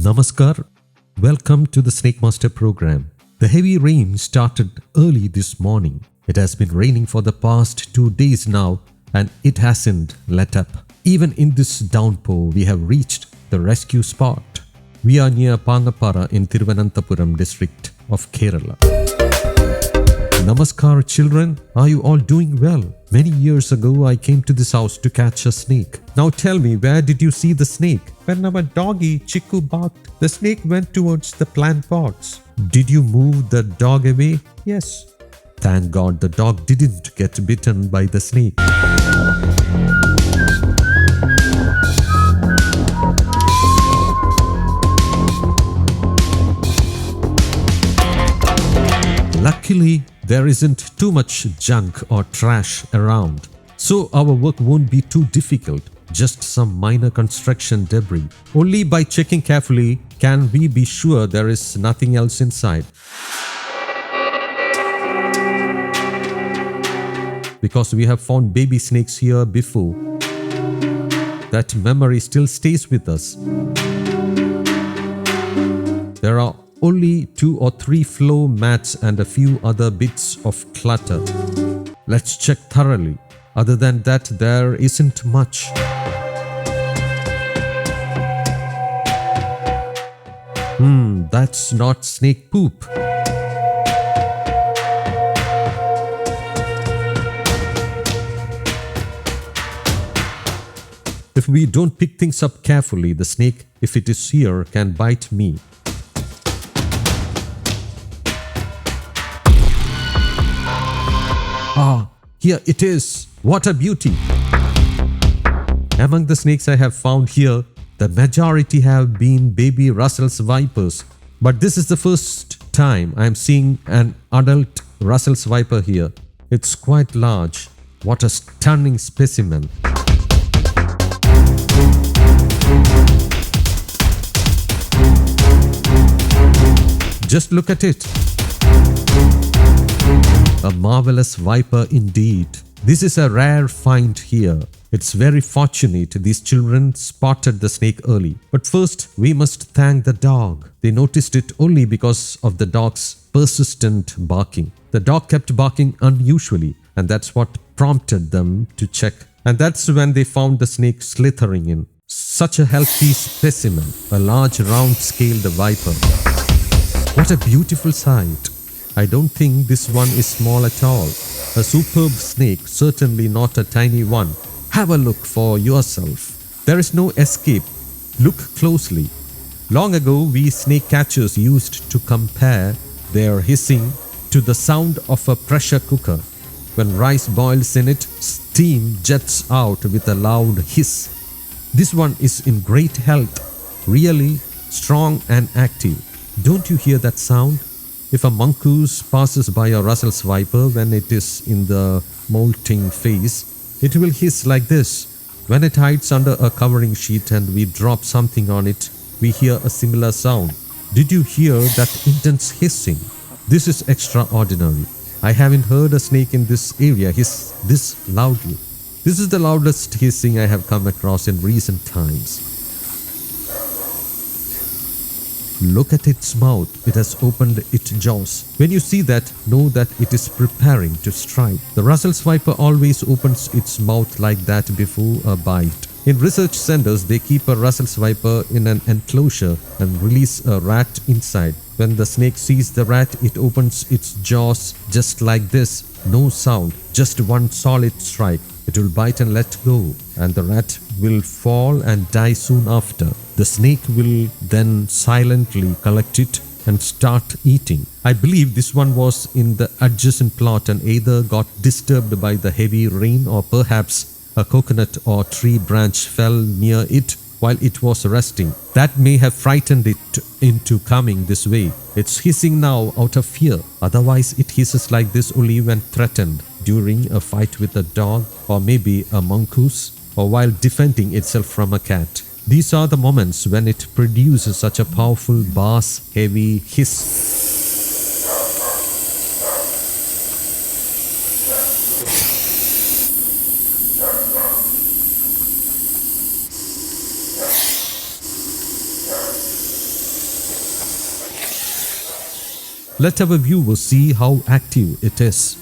Namaskar. Welcome to the Snakemaster program. The heavy rain started early this morning. It has been raining for the past 2 days now and it hasn't let up. Even in this downpour, we have reached the rescue spot. We are near Pangappara in Thiruvananthapuram district of Kerala. Namaskar children, are you all doing well? Many years ago I came to this house to catch a snake. Now tell me, where did you see the snake? When our doggy Chiku barked, the snake went towards the plant pots. Did you move the dog away? Yes. Thank God the dog didn't get bitten by the snake. Luckily, there isn't too much junk or trash around, so our work won't be too difficult, just some minor construction debris. Only by checking carefully can we be sure there is nothing else inside. Because we have found baby snakes here before, that memory still stays with us. There are only 2 or 3 floor mats and a few other bits of clutter. Let's check thoroughly. Other than that, there isn't much. That's not snake poop. If we don't pick things up carefully, the snake, if it is here, can bite me. Here it is. What a beauty. Among the snakes I have found here, the majority have been baby Russell's vipers. But this is the first time I am seeing an adult Russell's viper here. It's quite large. What a stunning specimen. Just look at it. A marvelous viper indeed. This is a rare find here. It's very fortunate these children spotted the snake early. But first, we must thank the dog. They noticed it only because of the dog's persistent barking. The dog kept barking unusually, and that's what prompted them to check. And that's when they found the snake slithering in. Such a healthy specimen, a large round-scaled viper. What a beautiful sight. I don't think this one is small at all. A superb snake, certainly not a tiny one. Have a look for yourself. There is no escape. Look closely. Long ago, we snake catchers used to compare their hissing to the sound of a pressure cooker. When rice boils in it, steam jets out with a loud hiss. This one is in great health, really strong and active. Don't you hear that sound? If a mongoose passes by a Russell's viper when it is in the molting phase, it will hiss like this. When it hides under a covering sheet and we drop something on it, we hear a similar sound. Did you hear that intense hissing? This is extraordinary. I haven't heard a snake in this area hiss this loudly. This is the loudest hissing I have come across in recent times. Look at its mouth. It has opened its jaws. When you see that, know that it is preparing to strike. The Russell's viper always opens its mouth like that before a bite. In research centers, they keep a Russell's viper in an enclosure and release a rat inside. When the snake sees the rat, it opens its jaws just like this. No sound, just one solid strike. It will bite and let go, and the rat will fall and die soon after. The snake will then silently collect it and start eating. I believe this one was in the adjacent plot and either got disturbed by the heavy rain or perhaps a coconut or tree branch fell near it while it was resting. That may have frightened it into coming this way. It's hissing now out of fear. Otherwise, it hisses like this only when threatened, during a fight with a dog or maybe a mongoose, or while defending itself from a cat. These are the moments when it produces such a powerful bass, heavy hiss. Let our viewers see how active it is.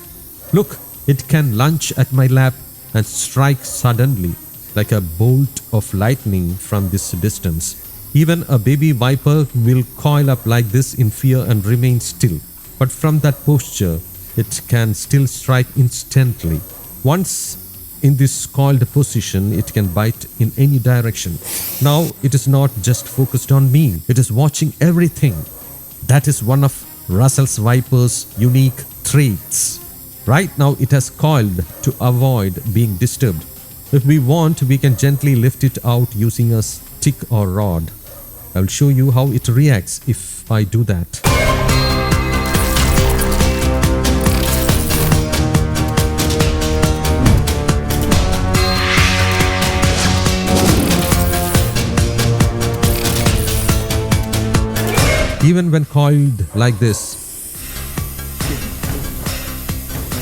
Look, it can lunge at my lap and strike suddenly, like a bolt of lightning from this distance. Even a baby viper will coil up like this in fear and remain still. But from that posture, it can still strike instantly. Once in this coiled position, it can bite in any direction. Now it is not just focused on me, it is watching everything. That is one of Russell's viper's unique traits. Right now it has coiled to avoid being disturbed. If we want, we can gently lift it out using a stick or rod. I will show you how it reacts if I do that. Even when coiled like this,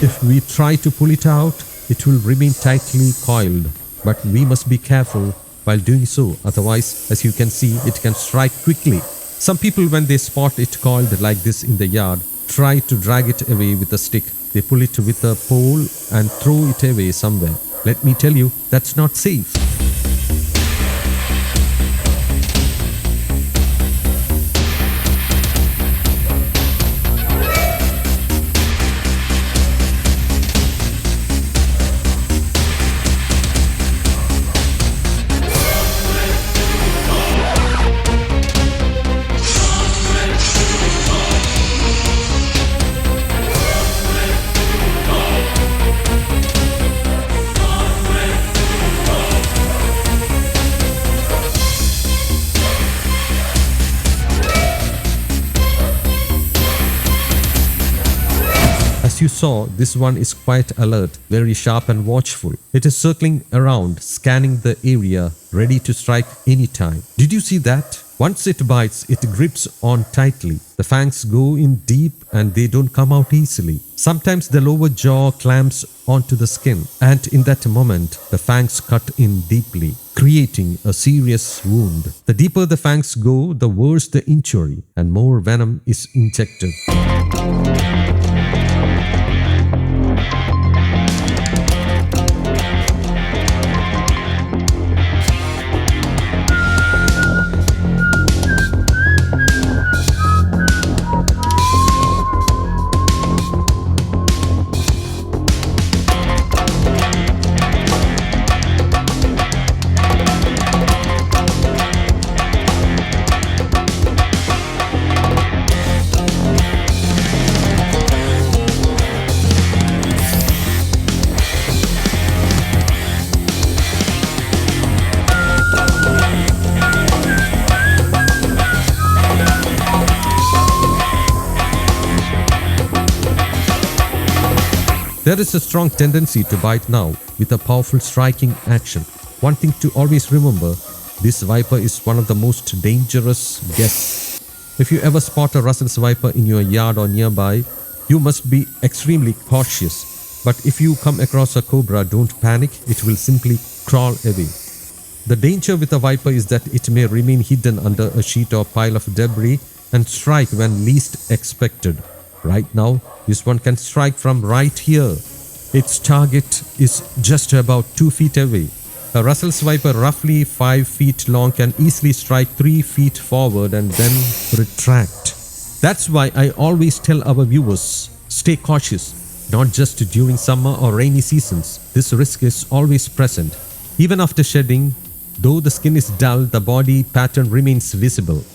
if we try to pull it out, it will remain tightly coiled. But we must be careful while doing so, otherwise, as you can see, it can strike quickly. Some people, when they spot it coiled like this in the yard, try to drag it away with a stick. They pull it with a pole and throw it away somewhere. Let me tell you, that's not safe. As you saw, this one is quite alert, very sharp and watchful. It is circling around, scanning the area, ready to strike anytime. Did you see that? Once it bites, it grips on tightly. The fangs go in deep and they don't come out easily. Sometimes the lower jaw clamps onto the skin, and in that moment, the fangs cut in deeply, creating a serious wound. The deeper the fangs go, the worse the injury, and more venom is injected. There is a strong tendency to bite now with a powerful striking action. One thing to always remember, this viper is one of the most dangerous guests. If you ever spot a Russell's viper in your yard or nearby, you must be extremely cautious. But if you come across a cobra, don't panic, it will simply crawl away. The danger with a viper is that it may remain hidden under a sheet or pile of debris and strike when least expected. Right now, this one can strike from right here. Its target is just about 2 feet away. A Russell's viper roughly 5 feet long can easily strike 3 feet forward and then retract. That's why I always tell our viewers, stay cautious, not just during summer or rainy seasons. This risk is always present. Even after shedding, though the skin is dull, the body pattern remains visible.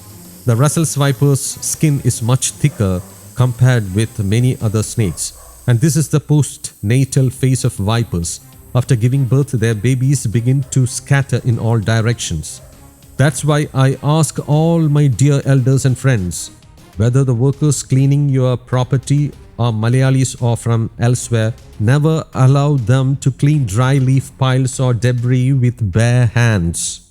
The Russell's viper's skin is much thicker compared with many other snakes. And this is the postnatal phase of vipers. After giving birth, their babies begin to scatter in all directions. That's why I ask all my dear elders and friends, whether the workers cleaning your property are Malayalis or from elsewhere, never allow them to clean dry leaf piles or debris with bare hands.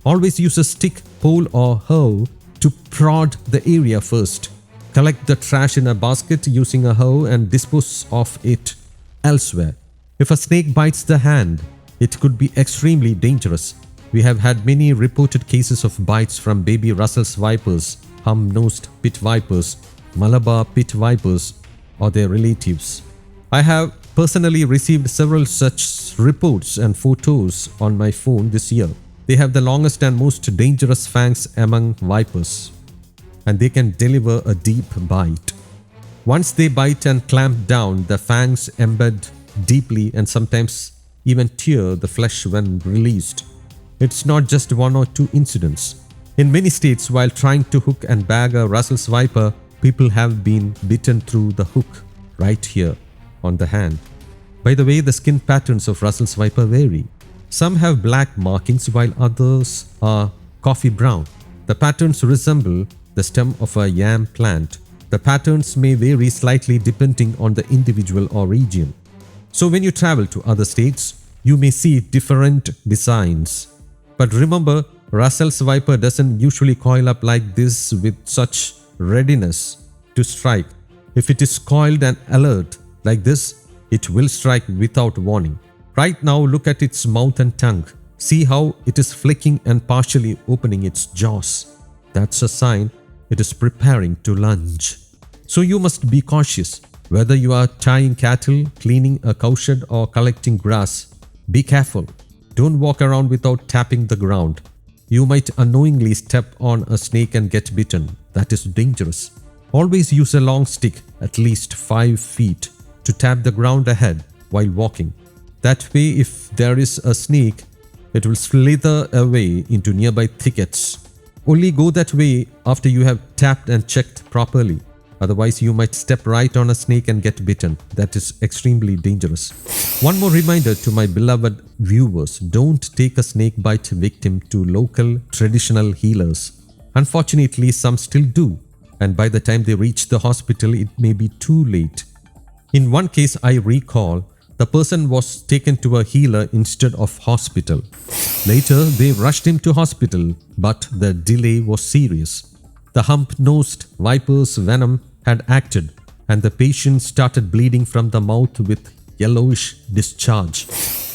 Always use a stick, pole or hoe to prod the area first. Collect the trash in a basket using a hoe and dispose of it elsewhere. If a snake bites the hand, it could be extremely dangerous. We have had many reported cases of bites from baby Russell's vipers, hum-nosed pit vipers, Malabar pit vipers or their relatives. I have personally received several such reports and photos on my phone this year. They have the longest and most dangerous fangs among vipers, and they can deliver a deep bite. Once they bite and clamp down, the fangs embed deeply and sometimes even tear the flesh when released. It's not just one or two incidents. In many states, while trying to hook and bag a Russell's viper, people have been bitten through the hook right here on the hand. By the way, the skin patterns of Russell's viper vary. Some have black markings while others are coffee brown. The patterns resemble the stem of a yam plant. The patterns may vary slightly depending on the individual or region. So when you travel to other states, you may see different designs. But remember, Russell's viper doesn't usually coil up like this with such readiness to strike. If it is coiled and alert like this, it will strike without warning. Right now, look at its mouth and tongue. See how it is flicking and partially opening its jaws. That's a sign it is preparing to lunge. So you must be cautious. Whether you are tying cattle, cleaning a cowshed or collecting grass, be careful. Don't walk around without tapping the ground. You might unknowingly step on a snake and get bitten. That is dangerous. Always use a long stick, at least 5 feet, to tap the ground ahead while walking. That way, if there is a snake, it will slither away into nearby thickets. Only go that way after you have tapped and checked properly. Otherwise, you might step right on a snake and get bitten. That is extremely dangerous. One more reminder to my beloved viewers: don't take a snake bite victim to local traditional healers. Unfortunately, some still do, and by the time they reach the hospital, it may be too late. In one case I recall, the person was taken to a healer instead of hospital. Later, they rushed him to hospital, but the delay was serious. The hump-nosed viper's venom had acted, and the patient started bleeding from the mouth with yellowish discharge.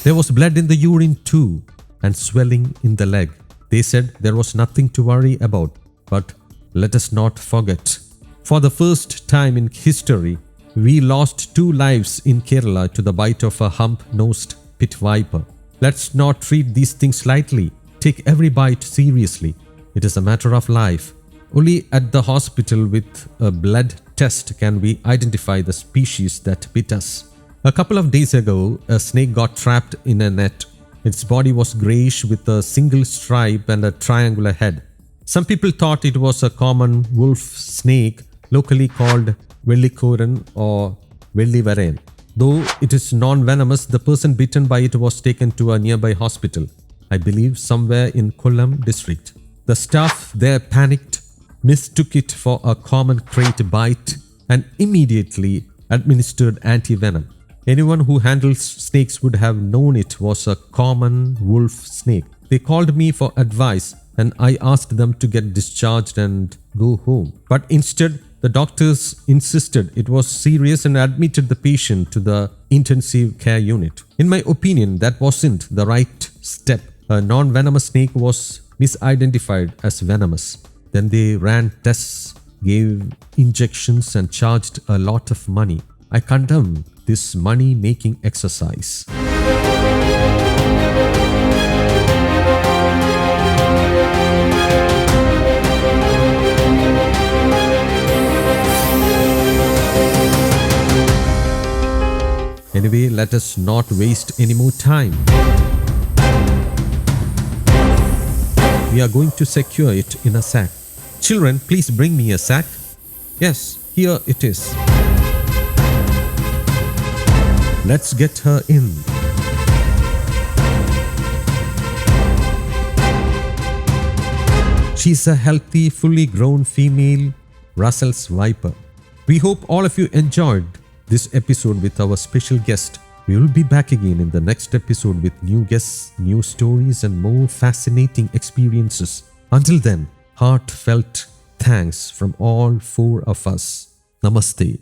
There was blood in the urine too, and swelling in the leg. They said there was nothing to worry about, but let us not forget. For the first time in history, we lost 2 lives in Kerala to the bite of a hump-nosed pit viper. Let's not treat these things lightly. Take every bite seriously. It is a matter of life. Only at the hospital with a blood test can we identify the species that bit us. A couple of days ago, a snake got trapped in a net. Its body was greyish with a single stripe and a triangular head. Some people thought it was a common wolf snake, locally called Vellikoran or Vellivarayan. Though it is non-venomous, the person bitten by it was taken to a nearby hospital, I believe somewhere in Kollam district. The staff there panicked, mistook it for a common crate bite, and immediately administered anti-venom. Anyone who handles snakes would have known it was a common wolf snake. They called me for advice, and I asked them to get discharged and go home. But instead, the doctors insisted it was serious and admitted the patient to the intensive care unit. In my opinion, that wasn't the right step. A non-venomous snake was misidentified as venomous. Then they ran tests, gave injections, and charged a lot of money. I condemn this money-making exercise. Anyway, let us not waste any more time. We are going to secure it in a sack. Children, please bring me a sack. Yes, here it is. Let's get her in. She's a healthy, fully grown female Russell's viper. We hope all of you enjoyed this episode with our special guest. We will be back again in the next episode with new guests, new stories, and more fascinating experiences. Until then, heartfelt thanks from all 4 of us. Namaste.